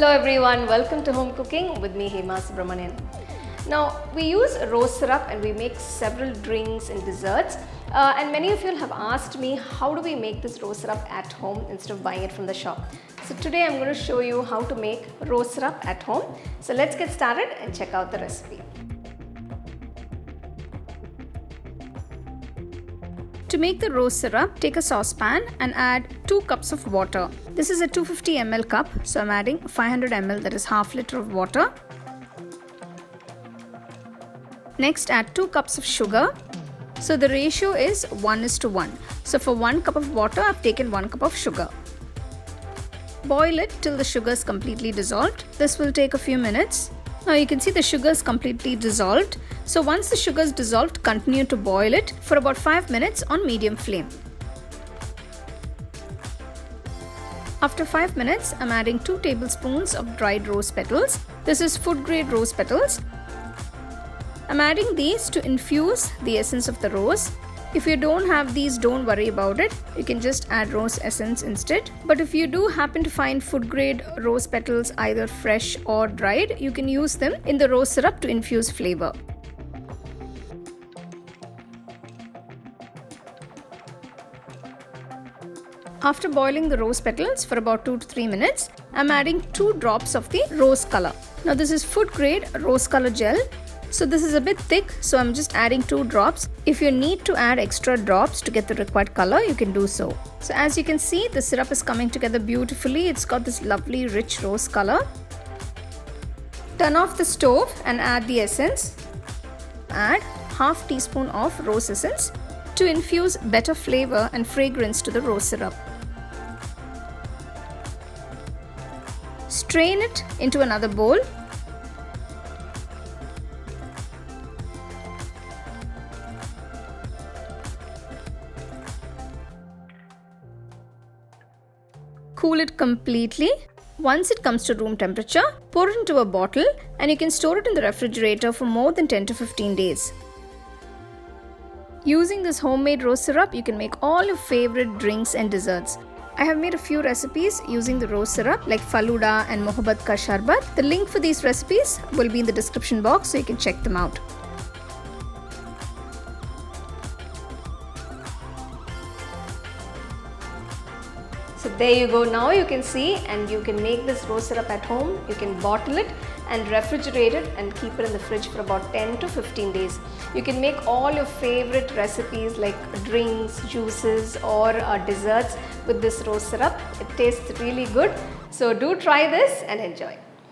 Hello everyone, welcome to Home Cooking with me Hema Subramanian. Now we use rose syrup and we make several drinks and desserts and many of you have asked me how do we make this rose syrup at home instead of buying it from the shop. So today I'm going to show you how to make rose syrup at home. So let's get started and check out the recipe. To make the rose syrup, take a saucepan and add 2 cups of water. This is a 250 ml cup, so I'm adding 500 ml, that is half liter of water. Next add 2 cups of sugar. So the ratio is 1:1. So for 1 cup of water, I've taken 1 cup of sugar. Boil it till the sugar is completely dissolved. This will take a few minutes. Now you can see the sugar is completely dissolved. So once the sugar is dissolved, continue to boil it for about 5 minutes on medium flame. After 5 minutes, I'm adding 2 tablespoons of dried rose petals. This is food grade rose petals. I'm adding these to infuse the essence of the rose. If you don't have these, don't worry about it. You can just add rose essence instead. But if you do happen to find food grade rose petals either fresh or dried, you can use them in the rose syrup to infuse flavor. After boiling the rose petals for about 2 to 3 minutes, I'm adding 2 drops of the rose color. Now this is food grade rose color gel. So this is a bit thick, so I'm just adding 2 drops. If you need to add extra drops to get the required color, you can do so. So as you can see, the syrup is coming together beautifully. It's got this lovely rich rose color. Turn off the stove and add the essence. Add half teaspoon of rose essence to infuse better flavor and fragrance to the rose syrup. Strain it into another bowl. Cool it completely. Once it comes to room temperature, pour it into a bottle and you can store it in the refrigerator for more than 10 to 15 days. Using this homemade rose syrup, you can make all your favorite drinks and desserts. I have made a few recipes using the rose syrup like Faluda and Mohabbat Ka Sharbat. The link for these recipes will be in the description box so you can check them out. So there you go, now you can see and you can make this rose syrup at home. You can bottle it and refrigerate it and keep it in the fridge for about 10 to 15 days. You can make all your favorite recipes like drinks, juices or desserts with this rose syrup. It tastes really good. So do try this and enjoy.